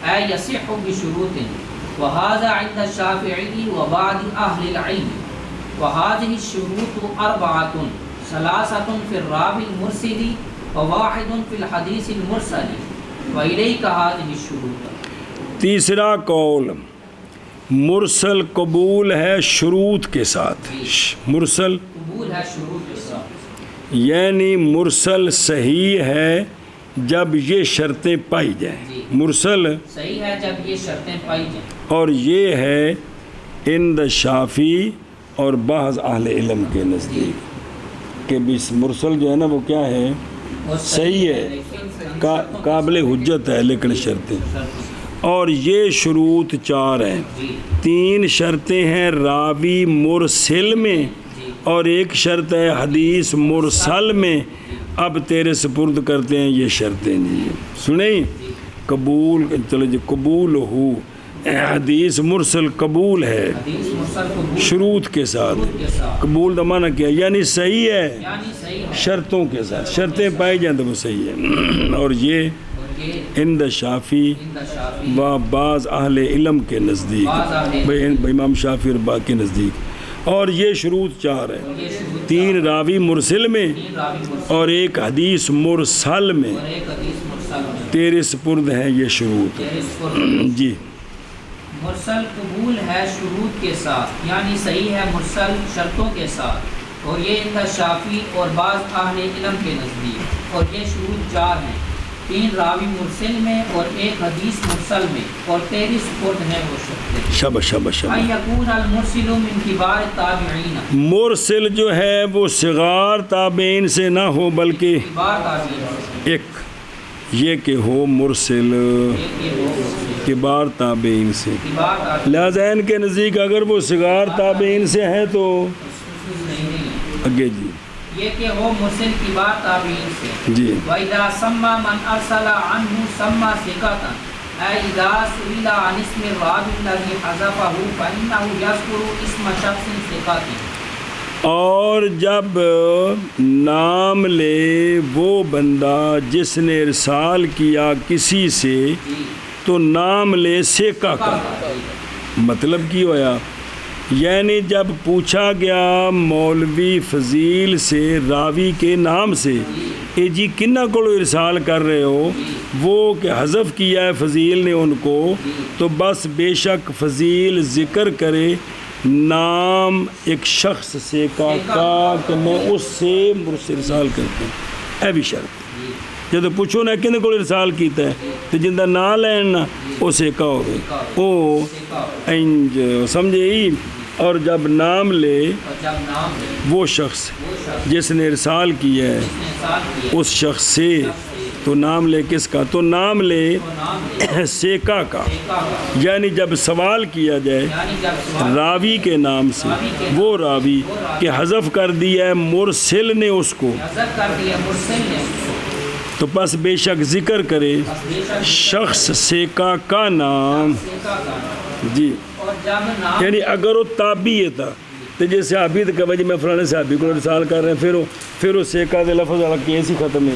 اے یصح بشروط، وہذا عند الشافعی وبعض اہل العلم، وهذه الشروط أربعة، ثلاثة في الراوي المرسل وواحد في الحديث المرسل، وإليك هذه الشروط۔ تیسرا قول مرسل قبول ہے شروط کے ساتھ، مرسل قبول ہے شروط کے ساتھ، یعنی مرسل صحیح ہے جب یہ شرطیں پائی جائیں، مرسل صحیح ہے جب یہ شرطیں پائی جائیں، اور یہ ہے عند شافی اور بعض اہل علم کے نزدیک کہ مرسل جو ہے نا وہ کیا ہے، صحیح ہے، قابل حجت ہے لیکن شرطیں، اور یہ شروط چار ہیں، تین شرطیں ہیں راوی مرسل میں، اور ایک شرط ہے حدیث مرسل میں، اب تیرے سپرد کرتے ہیں یہ شرطیں جی سنیں قبول چلو جی قبول ہو حدیث مرسل قبول ہے حدیث مرسل قبول شروط کے ساتھ کے ساتھ قبول کا معنی کیا یعنی صحیح ہے یعنی صحیح ہے شرطوں کے ساتھ شرطیں پائی جائیں تو وہ صحیح ہے اور یہ اور یہ عند شافی عند شافعی و بعض اہل علم کے نزدیک بعض اہل بھائی امام شافی اور باقی کے نزدیک اور یہ شروط 4 ہے یہ شروط 3 راوی مرسل میں 3 راوی مرسل اور 1 حدیث مرسل میں اور 1 حدیث مرسل میں تیرے سپرد ہیں یہ شروط اس پر جی مرسل قبول ہے شروط کے ساتھ یعنی صحیح ہے مرسل شرطوں کے ساتھ اور یہ عند شافی اور بعض اہل علم کے نزدیک اور یہ شروط 4 ہیں 3 راوی مرسل میں اور 1 حدیث مرسل میں اور 13 سپرد ہیں وہ شرطیں شاباش شاباش شاباش ان یکون المرسل من کبار التابعین مرسل جو ہے وہ صغار تابعین سے نہ ہو بلکہ کبار تابعین ایک یہ کہ ہو مرسل ایک یہ وہ کبار تابعین سے کبار تابعین لہذا ان کے نزدیک اگر وہ صغار تابعین سے ہیں تو نہیں آگے جی یہ کہ وہ مرسل کبار تابعین سے جی وَإِذَا سَمَّى مَنْ أَرْسَلَ عَنْهُ سَمَّى ثِقَةً أي إذا سئل عن اسم الراوي الذي حذفه فإنه يذكر اسم شخص ثقة اور جب نام لے وہ بندہ جس نے ارسال کیا کسی سے تو نام لے سیکا کا مطلب کی ہویا یعنی جب پوچھا گیا مولوی فضیل سے راوی کے نام سے اے جی کنہ کو ارسال کر رہے ہو وہ کہ حذف کیا ہے فضیل نے ان کو تو بس بے شک فضیل ذکر کرے نام ایک شخص سے کا کہ میں اس سے مرسل ارسال کرتا ہوں اے بھی شرط جب پوچھو نا کن کو ارسال کیتا ہے تو جندہ نہ لینا وہ سیکا ہو گئے او انج سمجھے ہی اور جب نام لے وہ شخص جس نے ارسال کیا ہے اس شخص سے تو نام لے کس کا تو نام لے سیکا کا یعنی جب سوال کیا جائے راوی کے نام سے وہ راوی کہ حذف کر دیا ہے مرسل نے اس کو تو پس بے شک ذکر کرے شخص سیکا کا نام جی یعنی اگر وہ تابعی تھا تو جیسے صحابی تو کہ میں فلانے صحابی کو ارسال کر رہے ہیں پھر وہ سیکا دے لفظ والا کیس ہی ختم ہے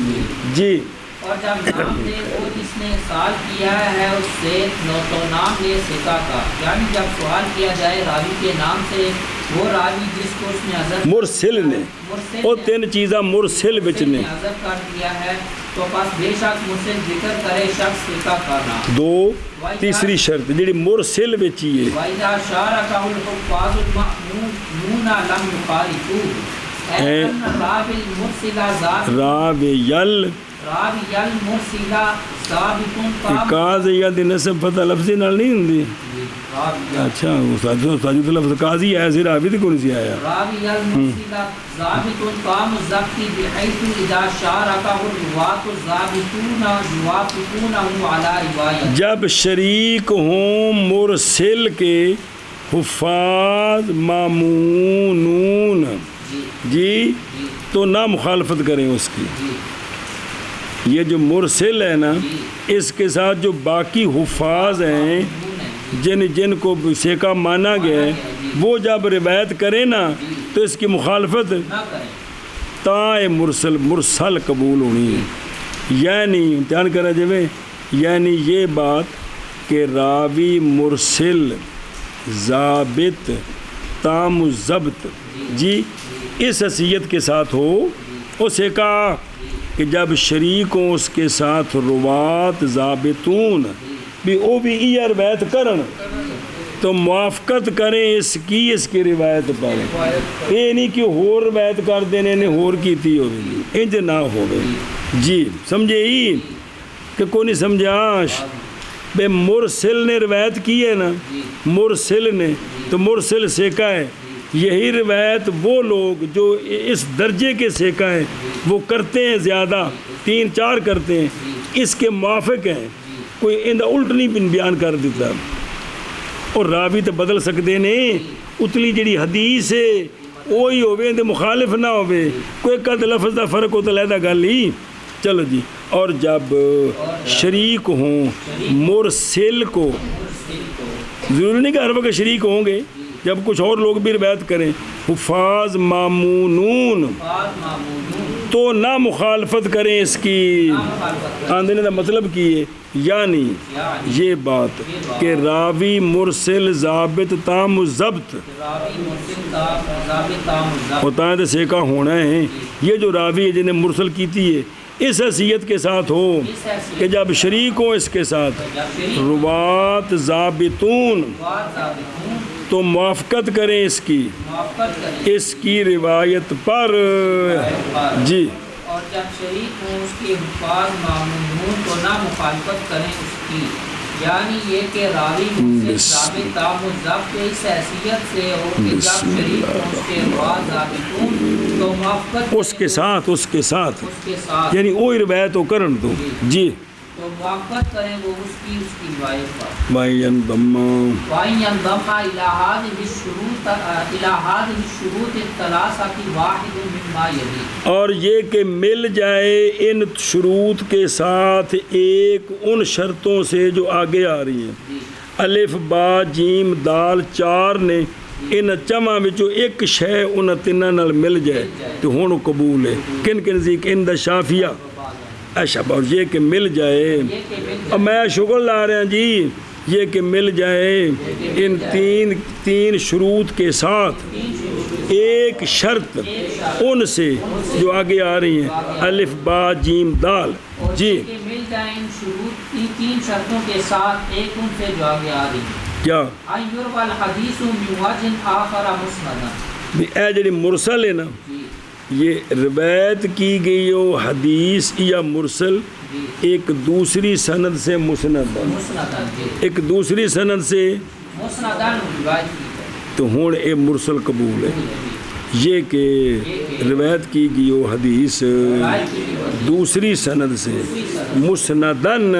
جی اور جب نام لے وہ جس نے سوال کیا ہے اس سے تو نام لے سیکا کا یعنی جب سوال کیا جائے راوی کے نام سے وہ راوی جس کو اس نے حذف مرسل نے وہ 3 چیزاں مرسل وچ نے حذف کر دیا ہے تو پس بے شک مرسل ذکر کرے شخص سیکا کا نام 2 تیسری شرط جڑی مرسل وچ ہی ہے وَإِذَا شَارَكَهُ الْحُفَّاظُ الْمَأْمُونُونَ لَمْ يُخَالِفُوهُ اے راوی المرسل ذات راوی المرسل ثابت قاضی یا دی نسب فتح لفظی نال نہیں ہوندی اچھا استاد تو لفظ قاضی ہے زیرا بھی تو کون سی آیا راوی المرسل ثابت قام الضبط بحيث اذا شاركه الرواة الضابطون يوافقونه على روایت جب شریک ہوں مرسل کے حفاظ مامونون جی تو نہ مخالفت کریں اس کی یہ جو مرسل ہے نا اس کے ساتھ جو باقی حفاظ ہیں جن کو سیکا مانا گیا ہے وہ جب روایت کرے نا تو اس کی مخالفت تائے مرسل قبول ہونی ہے یعنی دھیان کرا جائے یعنی یہ بات کہ راوی مرسل ضابط تام الضبط جی اس حیثیت کے ساتھ ہو اسے کہا کہ جب شریکوں اس کے ساتھ روات ضابطون بھی او بھی یہ روایت کرن تو موافقت کریں اس کی روایت پر یہ نہیں کہ ہور روایت کر دینے نے ہور کیتی ہوگی انج نہ ہوگی جی سمجھے ہی کہ کوئی نہیں سمجھاش بے مرسل نے روایت کی ہے نا مرسل نے تو مرسل سیکا ہے یہی روایت وہ لوگ جو اس درجے کے سیکا ہیں وہ کرتے ہیں زیادہ 3-4 کرتے ہیں اس کے موافق ہیں کوئی اندہ الٹ نہیں بیان کر دیتا اور راوی تو بدل سکتے نہیں اتلی جڑی حدیث ہے وہی ہوئے تے مخالف نہ ہوئے، کوئی قد لفظ دا فرق ہو تو علیحدہ گل ہی. چلو جی. اور جب شریک ہوں مرسل کو، ضروری نہیں کہ ہر وقت شریک ہوں گے، جب کچھ اور لوگ بھی روایت کریں، حفاظ مامونون تو نہ مخالفت کریں اس کی. آندنے کا مطلب کی ہے یعنی یہ بات کہ راوی مرسل ضابط تام و ضبط ہوتا ہے تو سیکا ہونا ہے. یہ جو راوی ہے جنہیں مرسل کیتی ہے اس حیثیت کے ساتھ ہو کہ جب شریک ہو اس کے ساتھ روات ضابطون تو موافقت کریں اس کی روایت پر. جی. اور جب شریک ہوں اس کے حفاظ مامون تو نہ مخالفت کریں اس کی، یعنی یہ کہ راوی مرسل ضابط تام و ضبط اس حیثیت سے ہو کہ جب شریک ہوں اس کے حفاظ ضابطون تو موافقت اس کے ساتھ یعنی وہی روایت ہو کرن تو. جی. تو موافقت کریں وہ اس کی روایت پر. وَإِنْ ضَمَّ إِلَى هَذِهِ الشُّرُوطِ الثَّلَاثَةِ وَاحِدٌ مِّمَّا يَلِي، اور یہ کہ مل جائے ان شروط کے ساتھ ایک ان شرطوں سے جو آگے آ رہی ہیں. الف با جیم دال 4 نے ان چواں وچوں ایک شے ان تیناں نال مل جائے تو ہن قبول ہے. کن نزدیک ان دا شافیہ ایشب. اور یہ کہ مل جائے، اب میں شغل لا رہا جی، یہ کہ مل جائے ان تین شروط کے ساتھ ایک شرط ان سے جو آگے آ رہی ہیں الف با جیم دال. جی. مل جائے ان شروط تین شرطوں کے ساتھ ایک ان سے جو آگے آ رہی ہیں. کیا؟ ایروی الحدیث من وجہ آخر مسندا. اے جڑی مرسل ہے نا، یہ روایت کی گئی ہو حدیث یا مرسل ایک دوسری سند سے مسند، ایک دوسری سند سے تو ہون اے مرسل قبول ہے. یہ کہ روایت کی گئی ہو حدیث دوسری سند سے مسندن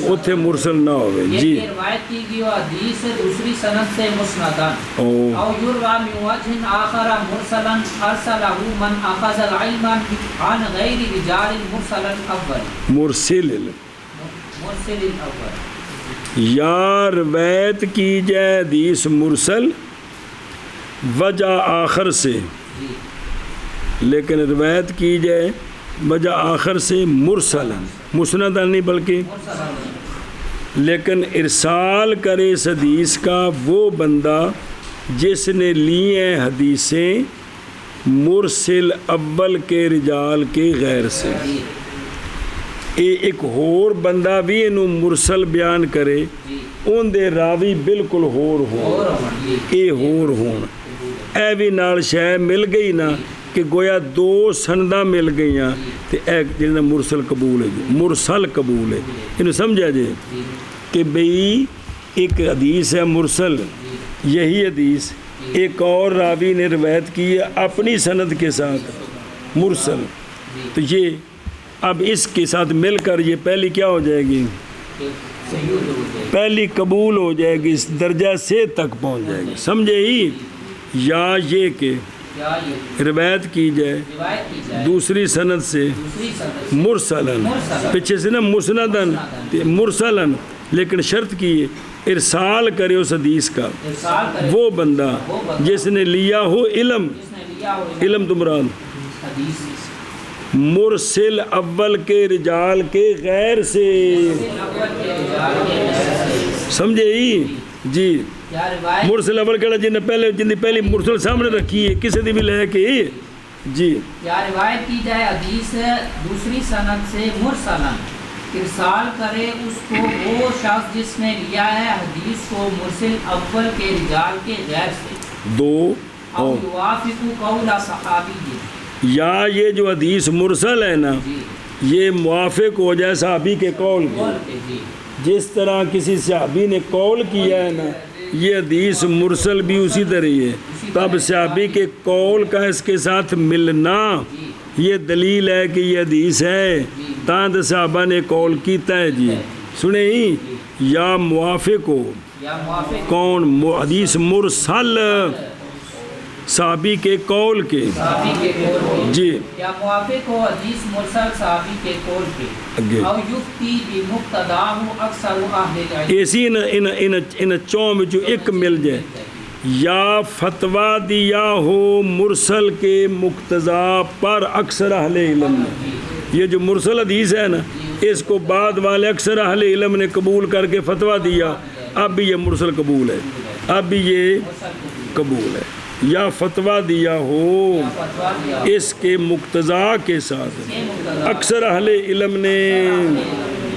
اتھے مرسل نہ ہوئے. جی. روایت کی گئی ہو حدیث دوسری سند سے مسندن او یروی من وجہ آخر مرسلا ارسلہ من اخذ العلم عن غیر رجال مرسلا اول. مرسل الاول یا روایت کی جائے حدیث مرسل وجہ آخر سے، لیکن روایت کی جائے وجہ آخر سے مرسلن، مسندن نہیں بلکہ، لیکن ارسال کرے اس حدیث کا وہ بندہ جس نے لی ہیں حدیثیں مرسل اول کے رجال کے غیر سے. ایک اور بندہ بھی انہوں مرسل بیان کرے ان دے راوی بالکل ہور ہون اے بھی نال شے مل گئی نا کہ گویا دو سنداں مل گئیاں تے ایک جنہاں مرسل قبول ہے. مرسل قبول ہے. انہوں سمجھا جائے کہ بھئی ایک حدیث ہے مرسل، یہی حدیث ایک اور راوی نے روایت کی ہے اپنی سند کے ساتھ مرسل، تو یہ اب اس کے ساتھ مل کر یہ پہلی کیا ہو جائے گی؟ پہلی قبول ہو جائے گی، اس درجہ سے تک پہنچ جائے گی. سمجھے ہی؟ یا یہ کہ روایت کی جائے دوسری سند سے مرسلن، پیچھے سے نا مسندن مرسلن، لیکن شرط کی ہے ارسال کرے اس حدیث کا وہ بندہ جس نے لیا ہو علم، علم تو مراد مرسل اول کے رجال کے غیر سے. سمجھے ہی؟ جی. مرسل اول کہڑا جن نے پہلی مرسل سامنے رکھی ہے کسی دی بھی لے کے. جی. یا روایت کی جائے حدیث دوسری سند سے مرسلن، ارسال کرے اس کو وہ شخص جس نے لیا ہے حدیث کو مرسل اول کے رجال کے غیر سے. دو او یوافق قول صحابی، یا یہ جو حدیث مرسل ہے نا یہ موافق ہو جائے صحابی کے قول کے. جس طرح کسی صحابی نے قول کیا ہے نا یہ حدیث مرسل بھی اسی طرح ہے. تب صحابی کے قول کا اس کے ساتھ ملنا یہ دلیل ہے کہ یہ حدیث ہے تاں صحابہ نے قول کیتا ہے. جی سنیں ہی. یا موافق ہو کون؟ حدیث مرسل. صحابی کے قول کے صحابی کے قول کے جی یا موافق ہو حدیث مرسل صحابی کے قول کے اگے او یفتی بمقتداہ اکثر اہل العلم ایسی ان چوں میں جو ایک مل جائے یا فتویٰ دیا ہو مرسل کے مقتضا پر اکثر اہل علم نے. یہ جو مرسل حدیث ہے نا اس کو بعد والے اکثر اہل علم نے قبول کر کے فتویٰ دیا، اب بھی یہ مرسل قبول ہے، اب بھی یہ قبول ہے. یا فتویٰ دیا ہو اس کے مقتضا کے ساتھ اکثر اہل علم نے.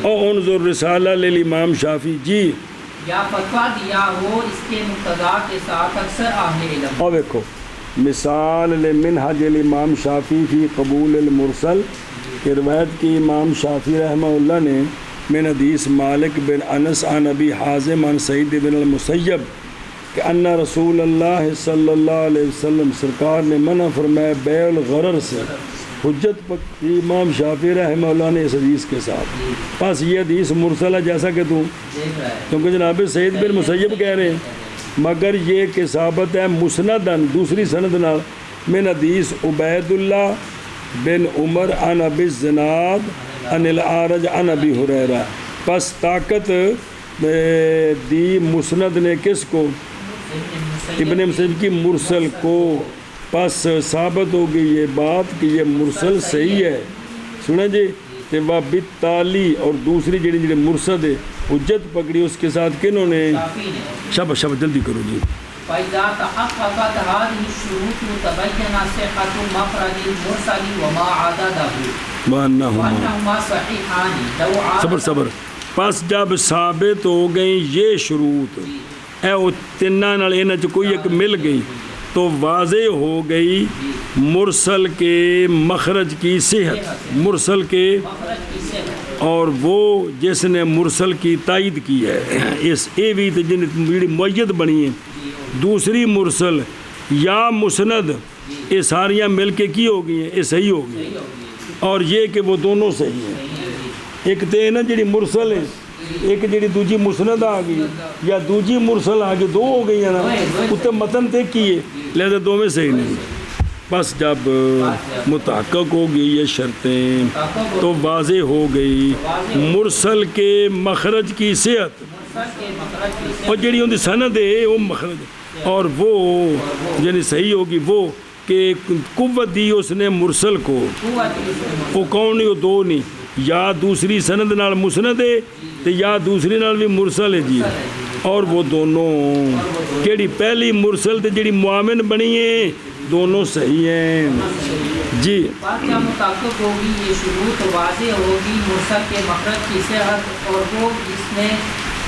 اور انظر رسالہ للامام شافعی جی یا فتویٰ دیا ہو اس کے مقتضا کے ساتھ اکثر اہل علم. اور دیکھو مثال لمنہج الامام شافعی فی قبول المرسل کہ روایت کی امام شافعی رحمہ اللہ نے من حدیث مالک بن انس عن ابی حازم عن سعید بن المسیب کہ ان رسول اللہ صلی اللہ علیہ وسلم سرکار نے منع فرمایا بیع الغرر سے. حجت پکی امام شافعی رحمہ اللہ نے اس حدیث کے ساتھ. پس یہ حدیث مرسل ہے جیسا کہ کیونکہ جناب سعید بن مسیب کہہ رہے ہیں، مگر یہ کہ ثابت ہے مسندن دوسری سند نال من حدیث عبید اللہ بن عمر عن ابی الزناد عن الاعرج عن ابی ہریرہ. پس طاقت دی مسند نے کس کو؟ ابن مسیب کی مرسل کو. پس ثابت ہوگی یہ بات کہ یہ مرسل صحیح ہے. سنیں جی کہ وہ بالتالی اور دوسری جڑی مرسل ہے حجت پکڑی اس کے ساتھ کنہوں نے؟ شب جلدی کرو جی. فَإِذَا تَحَقَّقَتْ هَذِهِ الشُّرُوطُ تَبَيَّنَ صِحَّةُ مَخْرَجِ الْمُرْسَلِ وَمَا عَدَدَهُ وَأَنَّهُمَا صَحِيحَانِ. صبر پس جب ثابت ہو گئی یہ شروط اے وہ تنہ نال انہاں چ کوئی ایک مل گئی تو واضح ہو گئی مرسل کے مخرج کی صحت، مرسل کے، اور وہ جس نے مرسل کی تائید کی ہے اس اے بھی جن معید بنی ہے دوسری مرسل یا مسند یہ ساریاں مل کے کی ہو گئی ہیں، یہ صحیح ہو گئی. اور یہ کہ وہ دونوں صحیح ہیں. ایک تے نا جڑی مرسل ہے ایک جڑی دوجی مسند آ گئی یا دوجی مرسل آ گئی، دو ہو گئی ہیں نا اتنے متن تے کیے لہذا دو میں صحیح نہیں. بس جب متحقق ہوگی یہ شرطیں تو واضح ہو گئی مرسل کے مخرج کی صحت اور جڑی ان کی سند ہے وہ مخرج، اور وہ یعنی صحیح ہوگی وہ کہ قوت دی اس نے مرسل کو. وہ کون نہیں، وہ دو نہیں، یا دوسری سند نال مسند ہے تو یا دوسری نال بھی مرسل ہے جی. اور وہ دونوں کیڑی پہلی مرسل تے جڑی معاون بنی ہے دونوں صحیح ہیں جی. بات کیا متحقق ہوگی یہ شروط واضح ہوگی مرسل کے مخرج کی صحت اور وہ جس نے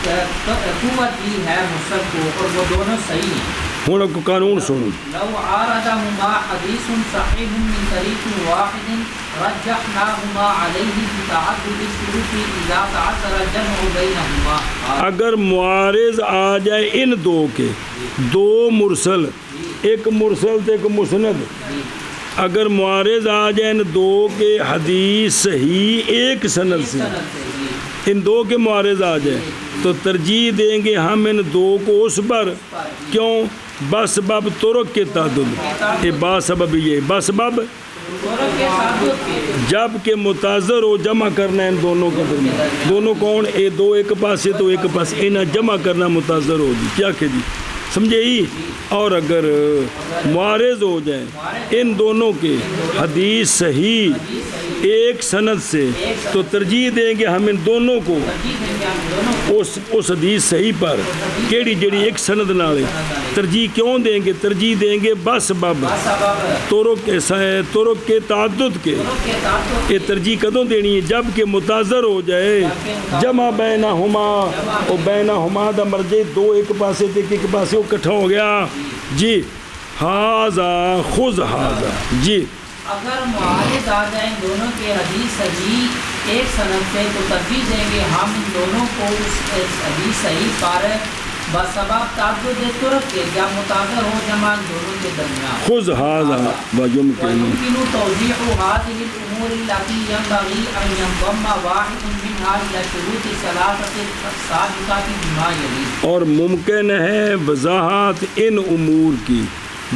قوت دی ہے مرسل کو، اور وہ دونوں صحیح ہیں. ہوں کو قانون سنو. لو عارضہما حدیث صحیح من طریق واحد رجحناہما علیہ بتعدد الشروط اذا تعذر الجمع بینہما. اگر معارض آ جائے ان دو کے، دو مرسل، ایک مرسل تو ایک مسند، اگر معارض آ جائے ان دو کے حدیث صحیح ایک سند سے، ان دو کے معارض آ جائے تو ترجیح دیں گے ہم ان دو کو اس پر. کیوں؟ بسبب ترک کے تعدد. یہ باسبب یہ بسبب جب کہ متاثر ہو جمع کرنا ان دونوں کے درمیان. دونوں کون؟ اے دو ایک پاسے تو ایک پاسے انہیں جمع کرنا متاثر ہو جی. کیا کہ جی سمجھے ہی. اور اگر معارض ہو جائے ان دونوں کے حدیث صحیح ایک سند سے تو ترجیح دیں گے ہم ان دونوں کو اس حدیث صحیح پر کیڑی جڑی ایک سند نال ترجیح کیوں دیں گے؟ ترجیح دیں گے بس بب ترک کے تعدد کے. یہ ترجیح کدوں دینی ہے؟ جب کہ متاثر ہو جائے جمع بینہما، او بینہما دا مرجع دو ایک پاسے تے ایک پاسے وہ کٹھا ہو گیا جی. ہاذا خذ ہاذا جی. اگر معارض آ جائیں دونوں کے حدیث صحیح ایک سند سے تو ترجیح دیں گے ہم ان دونوں کو اس حدیث صحیح پر بسبب تعدد طرق کے جب متاثر ہو جمع دونوں کے درمیان. خذ هذا ويمكن توضيح هذه الامور التي ينبغي ان ينضم واحد منها الى شروط الثلاثه السابقه بما يلي. اور ممکن ہے وضاحت ان امور کی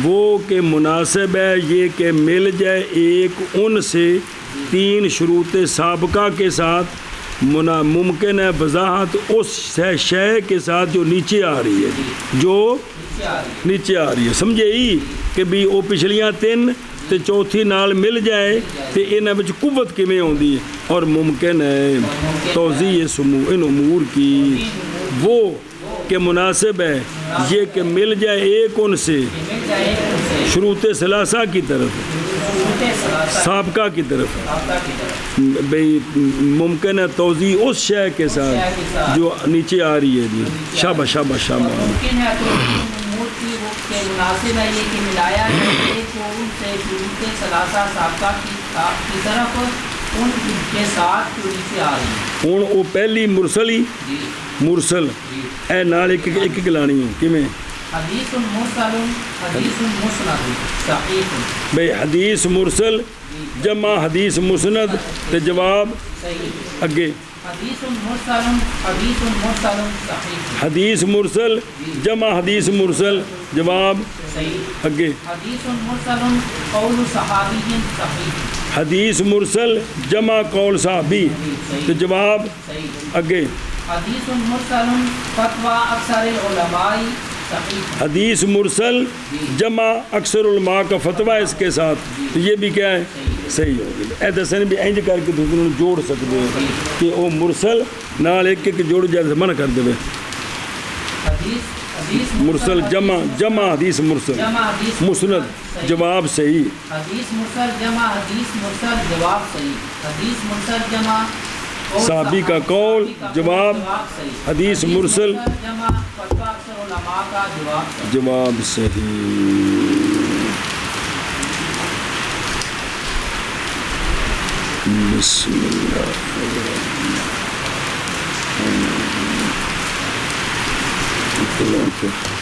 وہ کہ مناسب ہے یہ کہ مل جائے ایک ان سے 3 شروط سابقہ کے ساتھ ممکن ہے وضاحت اس شے کے ساتھ جو نیچے آ رہی ہے، جو نیچے آ رہی ہے، سمجھے ہی کہ بھی وہ پچھلیاں 3 تے چوتھی نال مل جائے تے انہاں وچ قوت کیویں ہوندی ہے، اور ممکن ہے توضیح ان امور کی وہ کہ مناسب ہے یہ کہ مل جائے ایک ان سے شروط ثلاثہ کی طرف سابقہ کی طرف بھئی ممکن ہے توضیح اس شے کے ساتھ جو نیچے آ رہی ہے جی شاباش شاباش شاباش ممکن ہے تو امور کی وہ کہ مناسب ہے یہ کہ ملایا جائے ایک ان سے شروط ثلاثہ سابقہ کی طرف ان کے ساتھ جو نیچے آ رہی ہے ہوں وہ پہلی مرسلی مرسل اے نال ایک لانی ہوں کیویں حدیث مرسل حدیث مسند صحیح بھئی حدیث مرسل جمع حدیث مسند تے جواب صحیح اگے حدیث مرسل حدیث مرسل صحیح حدیث مرسل جمع حدیث مرسل جواب صحیح اگے حدیث مرسل قول صحابی صحیح حدیث مرسل جمع قول صحابی تے جواب صحیح اگے حدیث مرسل فتوی اکثر العلماء صحیح حدیث مرسل جمع اکثر علماء کا فتویٰ اس کے ساتھ تو یہ بھی کیا ہے صحیح ہو گیا اے دسن بھی انج کر کے دوسروں نے جوڑ سکتے ہو کہ وہ مرسل نال ایک جوڑ جائے منع کر دے مرسل جمع حدیث مرسل مسند جواب صحیح حدیث مرسل جمع حدیث مرسل جواب صحیح حدیث مرسل جمع صحابی کا قول جواب حدیث مرسل جمع فتوی اکثر علماء کا جواب صحیح بسم اللہ